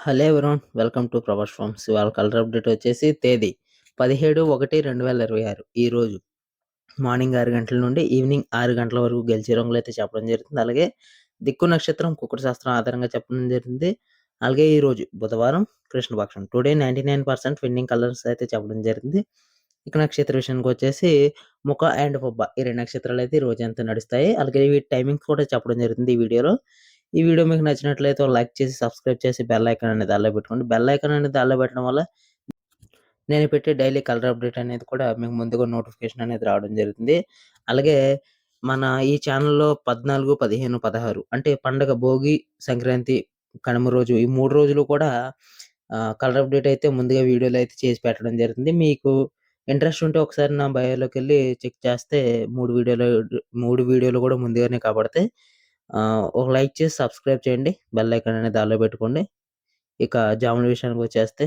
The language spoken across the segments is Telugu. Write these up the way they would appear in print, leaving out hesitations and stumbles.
Hello everyone welcome to Prabhas farms. ఇవాళ కలర్ అప్డేట్ వచ్చేసి తేదీ 17/1/2026 ఈ రోజు మార్నింగ్ 6 గంటల నుండి ఈవినింగ్ 6 గంటల వరకు గెలిచే రంగులు అయితే చెప్పడం జరుగుతుంది. అలాగే దిక్కు నక్షత్రం కుక్కుడు శాస్త్రం ఆధారంగా చెప్పడం జరిగింది. అలాగే ఈ రోజు బుధవారం కృష్ణపక్షం. టుడే 99% విన్నింగ్ కలర్స్ అయితే చెప్పడం జరిగింది. ఇక నక్షత్ర విషయానికి వచ్చేసి ముఖ అండ్ పుబ్బ ఈ రెండు నక్షత్రాలు అయితే ఈ రోజు అంతా నడుస్తాయి. అలాగే వీటి టైమింగ్స్ కూడా చెప్పడం జరుగుతుంది ఈ వీడియోలో. ఈ వీడియో మీకు నచ్చినట్లయితే లైక్ చేసి సబ్స్క్రైబ్ చేసి బెల్ ఐకాన్ అనేది దానిలో పెట్టుకోండి. బెల్ ఐకాన్ అనేది దానిలో పెట్టడం వల్ల నేను పెట్టే డైలీ కలర్ అప్డేట్ అనేది కూడా మీకు ముందుగా నోటిఫికేషన్ అనేది రావడం జరుగుతుంది. అలాగే మన ఈ ఛానల్లో 14, 15, 16 అంటే పండగ భోగి, సంక్రాంతి, కనుమ రోజు ఈ 3 రోజులు కూడా కలర్ అప్డేట్ అయితే ముందుగా వీడియోలో అయితే చేసి పెట్టడం జరుగుతుంది. మీకు ఇంట్రెస్ట్ ఉంటే ఒకసారి నా బయోలోకి వెళ్ళి చెక్ చేస్తే 3 వీడియోలు కూడా ముందుగానే కనపడతాయి. ఒక లైక్ చేసి సబ్స్క్రైబ్ చేయండి. బెల్ ఐకాన్ అనేది దానిలో పెట్టుకోండి. ఇక జాముల విషయానికి వచ్చేస్తే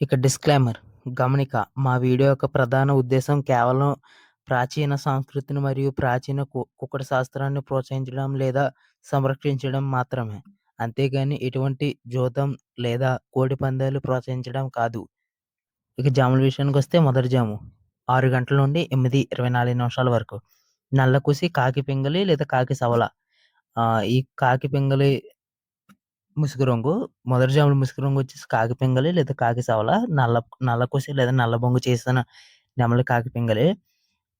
ఇక డిస్క్లైమర్ గమనిక మా వీడియో యొక్క ప్రధాన ఉద్దేశం కేవలం ప్రాచీన సంస్కృతిని మరియు ప్రాచీన కుక్కడి శాస్త్రాన్ని ప్రోత్సహించడం లేదా సంరక్షించడం మాత్రమే. అంతేగాని ఎటువంటి జూదం లేదా కోడి పందాలు ప్రోత్సహించడం కాదు. ఇక జాముల విషయానికి వస్తే మొదటి జాము 6 గంటల నుండి 8:24 వరకు. నల్లకుసి, కాకి పింగళి లేదా కాకి సవల. ఈ కాకి పింగళి ముసుగు రంగు, మొదటి జాముల ముసుగు రంగు వచ్చేసి కాకి పింగళి లేదా కాకి సవల, నల్లకుసి లేదా నల్ల బొంగు చేసిన నెమలి కాకి పింగళి.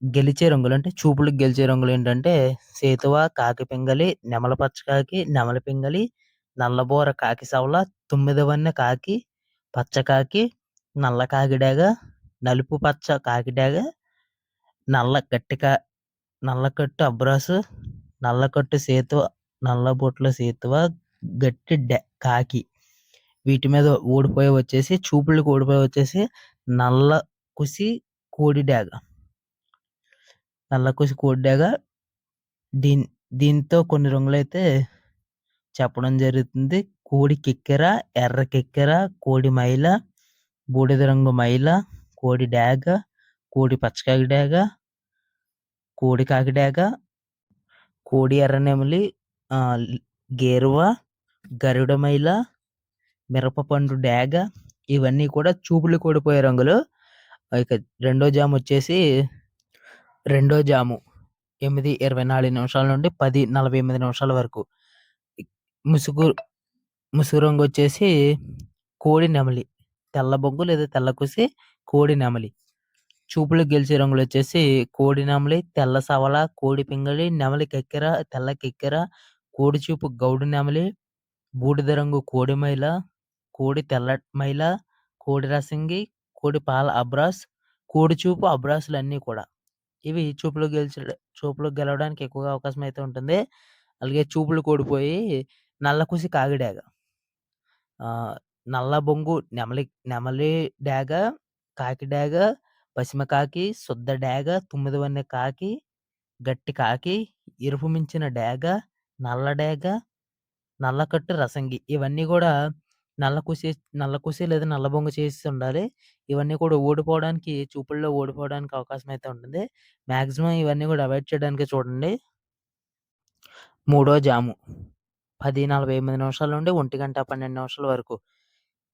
గెలిచే రంగులు అంటే చూపులకు గెలిచే రంగులు ఏంటంటే సేతువ, కాకి పింగళి, నెమల పచ్చకాకి, నెమలి పింగళి, నల్లబోర కాకి సవల, తొమ్మిదవన్నె కాకి, పచ్చకాకి, నల్ల కాకిడాగ, నలుపు పచ్చ కాకిడాగ, నల్లకట్టు అబ్రాసు, నల్లకట్టు సేతువ, నల్లబొట్ల సేతువ, గట్టి కాకి. వీటి మీద ఓడిపోయి వచ్చేసి చూపులకు ఓడిపోయి వచ్చేసి నల్ల కుసి కోడి డాగ. దీంతో కొన్ని రంగులైతే చెప్పడం జరుగుతుంది. కోడి కిక్కెర, ఎర్ర కిక్కెర, కోడి మైల, బూడిద రంగు మైల, కోడి డాగ, కోడి పచ్చకాకి డాగ, కోడి కాకి డాగ, కోడి ఎర్ర నెమలి, గేరువ, గరుడ మైల, మిరపపండు డాగ. ఇవన్నీ కూడా చూపులకు ఓడిపోయే రంగులు. ఇక రెండో జాము 8:24 నుండి 10:48 వరకు. ముసుగు రంగు వచ్చేసి కోడి నెమలి, తెల్ల బొగ్గు లేదా తెల్లకుసి, కోడి నెమలి. చూపులకు గెలిచే రంగులు వచ్చేసి కోడి నెమలి, తెల్ల సవల, కోడి పింగళి, నెమలి కెక్కెర, తెల్ల కెక్కెర, కోడి చూపు గౌడు నెమలి, బూడిద రంగు కోడి మైల, కోడి తెల్ల మైల, కోడి రసంగి, కోడి పాల అబ్రాస్, కోడి చూపు అబ్రాసులు అన్నీ కూడా. ఇవి చూపులకు గెలవడానికి ఎక్కువగా అవకాశం అయితే ఉంటుంది. అలాగే చూపులు ఓడిపోయి నల్లకుసి కాకిడాగ, నల్ల బొంగు నెమలి డాగ, కాకి డాగ, పసిమ కాకి, శుద్ధ డాగ, తొమ్మిదవన్నె కాకి, గట్టి కాకి, ఎరుపు మించిన డాగ, నల్ల డాగ, నల్లకట్టు రసంగి. ఇవన్నీ కూడా నల్లకుసి లేదా నల్ల బొంగు చేసి ఉండాలి. ఇవన్నీ కూడా చూపుల్లో ఓడిపోవడానికి అవకాశం అయితే ఉంటుంది. మాక్సిమం ఇవన్నీ కూడా అవాయిడ్ చేయడానికి చూడండి. మూడో జాము 10:48 నుండి 1:12 వరకు.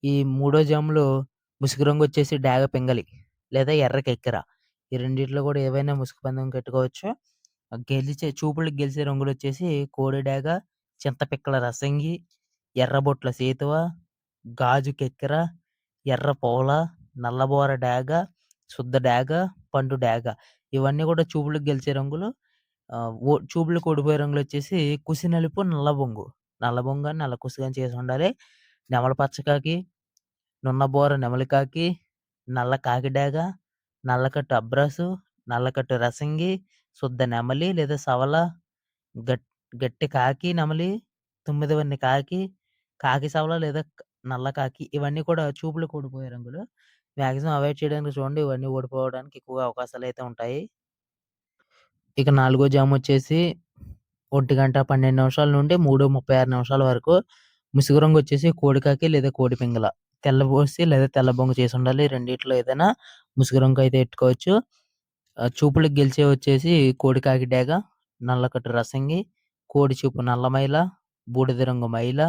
ఈ మూడో జాములో ముసుగు రంగు వచ్చేసి డాగ పింగళి లేదా ఎర్ర కెక్కెర. ఈ రెండిట్లో కూడా ఏవైనా ముసుగు పందెం కట్టుకోవచ్చు. చూపులకు గెలిచే రంగులు వచ్చేసి కోడి డాగ, చింతపిక్కల రసంగి, ఎర్రబొట్ల సేతువ, గాజు కెక్కెర, ఎర్ర పోల, నల్లబోర డాగ, శుద్ధ డాగ, పండు డాగ. ఇవన్నీ కూడా చూపులకు గెలిచే రంగులు. చూపులకు ఓడిపోయే రంగులు వచ్చేసి కుసి నలుపు, నల్ల బొంగు అని నల్ల కుసిగా చేసి ఉండాలి. నెమల పచ్చకాకి, నున్నబోర నెమలికాకి, నల్ల కాకి డాగ, నల్లకట్టు అబ్రాసు, నల్లకట్టు రసంగి, శుద్ధ నెమలి లేదా సవల, గట్టి కాకి నెమలి, తొమ్మిదవన్నె కాకి, కాకి సవల లేదా నల్ల కాకి. ఇవన్నీ కూడా చూపులకు ఓడిపోయే రంగులు. మాక్సిమం అవాయిడ్ చేయడానికి చూడండి. ఇవన్నీ ఓడిపోవడానికి ఎక్కువ అవకాశాలు అయితే ఉంటాయి. ఇక నాలుగో జాము వచ్చేసి 1:12 నుండి 3:36 వరకు. ముసుగు రంగొచ్చేసి కోడి కాకి లేదా కోడి పింగళ. తెల్ల పోసి లేదా తెల్ల బొంగు చేసుండాలి. రెండిట్లో ఏదైనా ముసుగు రంగు అయితే ఎట్టుకోవచ్చు. చూపులకు గెలిచేవొచ్చేసి కోడి కాకి డేగ, నల్లకట్టు రసంగి, కోడి చూపు నల్ల మైల, బూడిద రంగు మైల,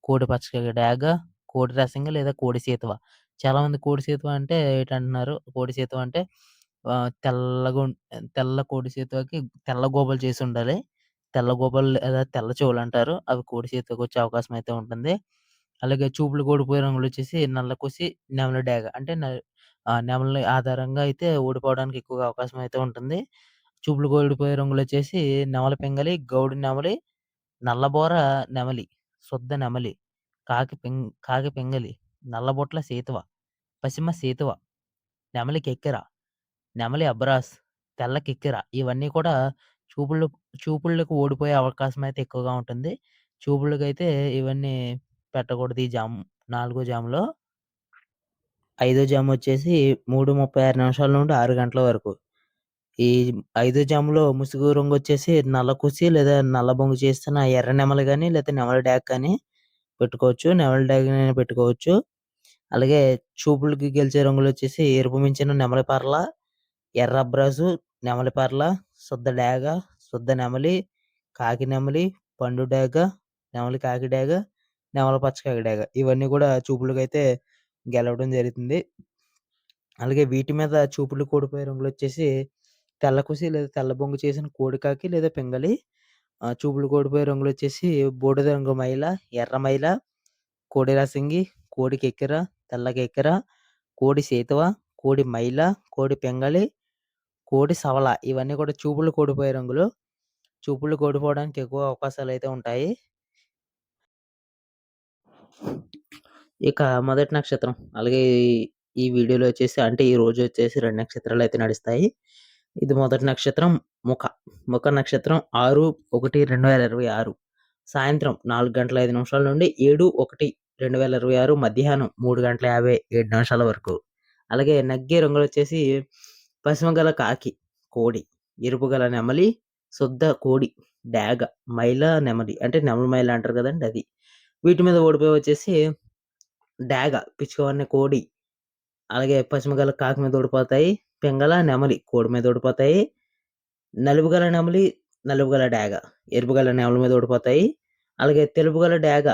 కోడి పచ్చ డేగ, కోడి రసంగి లేదా కోడి సీతవ. చాలామంది కోడి సీతవ అంటే ఏటంటున్నారు? కోడి సీతవ అంటే తెల్ల కోడి సీతవకి తెల్ల గోబలు చేసుండాలి. తెల్ల గోబలు లేదా తెల్ల చెవులంటారు. అవి కోడి సీతకొచ్చే అవకాశం అయితే ఉంటుంది. అలాగే చూపులు కోడిపోయే రంగులొచ్చేసి నల్ల కుసి, నెమలి డేగ. అంటే నెమలి ఆధారంగా అయితే ఓడిపోవడానికి ఎక్కువగా అవకాశం అయితే ఉంటుంది. చూపులు కోడిపోయే రంగులొచ్చేసి నెమలి పింగళి, గౌడు నెమలి, నల్లబోర నెమలి, శుద్ధ నెమలి, కాకి పింగళి, నల్లబొట్ల సీతవ, పసిమ సీతవ, నెమలి కెక్కెర, నెమలి అబ్రాస్, తెల్ల కిక్కెర ఇవన్నీ కూడా చూపుళ్ళు చూపుళ్ళకి ఓడిపోయే అవకాశం అయితే ఎక్కువగా ఉంటుంది. చూపుళ్ళకైతే ఇవన్నీ పెట్టకూడదు ఈ జామ్. నాలుగో జామ్‌లో. ఐదో జామొచ్చేసి 3:36 నిమిషాల నుండి 6 గంటల వరకు. ఈ ఐదో జాములో ముసుగు రంగొచ్చేసి నల్ల కుసి లేదా నల్ల బొంగు చేస్తున్న ఎర్ర నెమలి గాని, లేతే నెమలి డాక్ కానీ పెట్టుకోవచ్చు. నెమలి డాగ్‌నైనా పెట్టుకోవచ్చు. అలాగే చూపులకి గెలిచే రంగులొచ్చేసి ఎరుపు మించిన నెమలి పర్ల, ఎర్ర అబ్రాసు, నెమలి పర్ల, శుద్ధ డేగ, శుద్ధ నెమలి, కాకి నెమలి, పండు డేగ, నెమలి కాకి డేగ, నెమలి పచ్చ కాకి డేగ. ఇవన్నీ కూడా చూపులకైతే గెలవడం జరుగుతుంది. అలాగే వీటి మీద చూపులు కోడిపోయే రంగులొచ్చేసి తెల్ల కుసి లేదా తెల్ల బొంగు చేసిన కోడికాకి లేదా పింగళి. చూపులు కోడిపోయే రంగులొచ్చేసి బూడిద రంగు మైల, ఎర్ర మైల, కోడి రసంగి, కోడి కెక్కెర, తెల్ల కెక్కెర, కోడి సేతువ, కోడి మైల, కోడి పింగళి, కోడి సవల. ఇవన్నీ కూడా చూపులు కోడిపోయే రంగులు. చూపులు కోడిపోవడానికి ఎక్కువ అవకాశాలైతే ఉంటాయి. ఇక మొదటి నక్షత్రం. అలాగే ఈ వీడియోలో వచ్చేసి అంటే ఈ రోజు వచ్చేసి 2 నక్షత్రాలైతే నడుస్తాయి. ఇది మొదటి నక్షత్రం ముఖ. ముఖ నక్షత్రం 6/1/2026 సాయంత్రం 4 గంటల 5 నిమిషాల నుండి 7/1/2026 మధ్యాహ్నం 3 గంటల 57 నిమిషాల వరకు. అలాగే నగ్గే రంగులొచ్చేసి పసుమ గల కాకి, కోడి, ఎరుపు గల నెమలి, శుద్ధ కోడి, డేగ, మైల నెమలి అంటే నెమలి మైల అంటారు కదండీ అది. వీటి మీద ఓడిపోయి వచ్చేసి డాగ, పిచ్చుకవన్నె కోడి, అలాగే పశ్చిమ గల కాకి మీద ఓడిపోతాయి. పింగళ, నెమలి కోడి మీద ఓడిపోతాయి. నలుపు గల నెమలి, నలుపు గల డాగ, ఎరుపు గల నెమలి మీద ఓడిపోతాయి. అలాగే తెలుపు గల డాగ,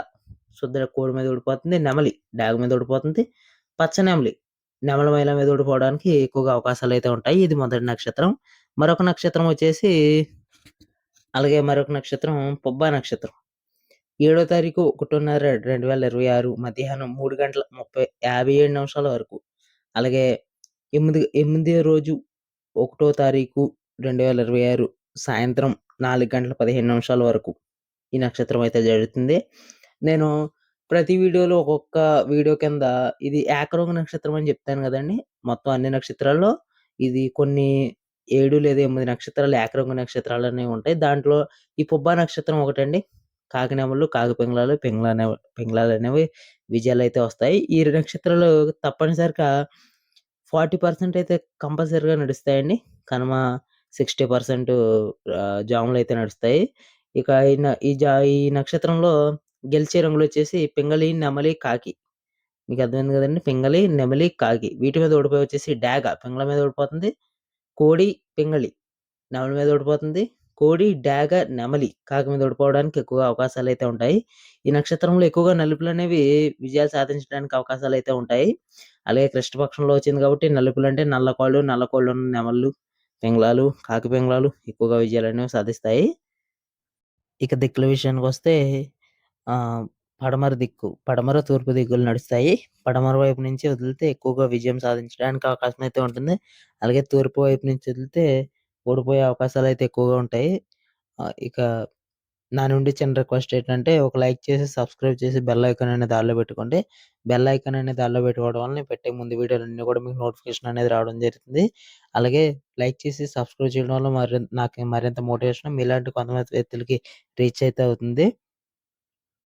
శుద్ధ కోడి మీద ఓడిపోతుంది. నెమలి డాగ మీద ఓడిపోతుంది. పచ్చ నెమలి, నెమలి మైల మీద ఓడిపోవడానికి ఎక్కువగా అవకాశాలైతే ఉంటాయి. ఇది మొదటి నక్షత్రం. మరొక నక్షత్రం వచ్చేసి మరొక నక్షత్రం పుబ్బా నక్షత్రం. 7 తారీఖు 1:30/2026 మధ్యాహ్నం 3:57 నిమిషాల వరకు. అలాగే 8 రోజు 1 తారీఖు 2026 సాయంత్రం 4:15 నిమిషాల వరకు ఈ నక్షత్రం అయితే జరుగుతుంది. నేను ప్రతి వీడియోలో ఒక్కొక్క వీడియో కింద ఇది ఏకరోగ నక్షత్రం అని చెప్తాను గదండీ! మొత్తం అన్ని నక్షత్రాల్లో ఇది కొన్ని 7 లేదా 8 నక్షత్రాలు ఏకరోగ నక్షత్రాలనేవి ఉంటాయి. దాంట్లో ఈ పుబ్బా నక్షత్రం ఒకటండి. కాకినెమళ్ళు, కాకిపింగళాలు, పింగళాలనేవి విజయాలైతే వస్తాయి. ఈ నక్షత్రాలు తప్పనిసరిగా 40% అయితే కంపల్సరీగా నడుస్తాయండి. కనుమ 60% జాములైతే నడుస్తాయి. ఇక ఈ నక్షత్రంలో గెలిచే రంగులొచ్చేసి పింగళి, నెమలి, కాకి. మీకు అర్థమైంది గదండీ! పింగళి, నెమలి, కాకి. వీటి మీద ఓడిపోయి వచ్చేసి డాగ పింగళ మీద ఓడిపోతుంది. కోడి, పింగళి నెమలి మీద ఓడిపోతుంది. కోడి, డాగ, నెమలి కాకి మీద ఓడిపోవడానికి ఎక్కువగా అవకాశాలైతే ఉంటాయి. ఈ నక్షత్రంలో ఎక్కువగా నలుపులనేవి విజయాలు సాధించడానికి అవకాశాలైతే ఉంటాయి. అలాగే కృష్ణపక్షంలో వచ్చింది కాబట్టి నలుపులంటే నల్ల కోళ్ళున్న నెమళ్ళు, పింగళాలు, కాకి పింగళాలు ఎక్కువగా విజయాలనేవి సాధిస్తాయి. ఇక దిక్కుల విషయానికొస్తే ఆహ్, పడమర దిక్కు, పడమర, తూర్పు దిక్కులు నడుస్తాయి. పడమర వైపు నుంచి వదిలితే ఎక్కువగా విజయం సాధించడానికి అవకాశం అయితే ఉంటుంది. అలాగే తూర్పు వైపు నుంచి వదిలితే ఓడిపోయే అవకాశాలైతే ఎక్కువగా ఉంటాయి. ఇక నా నుండి చిన్న రిక్వెస్ట్ ఏంటంటే ఒక లైక్ చేసి, సబ్స్క్రైబ్ చేసి బెల్ ఐకాన్ అనేది ఆల్‌లో పెట్టుకోండి. బెల్ ఐకాన్ అనేది ఆల్‌లో పెట్టుకోవడం వల్ల నేను పెట్టే ముందు వీడియోలన్నీ కూడా మీకు నోటిఫికేషన్ అనేది రావడం జరుగుతుంది. అలాగే లైక్ చేసి, సబ్స్క్రైబ్ చేయడం వల్ల నాకు మరింత మోటివేషన్ మీలాంటి కొంతమంది వ్యక్తులకి రీచ్ అయితే అవుతుంది.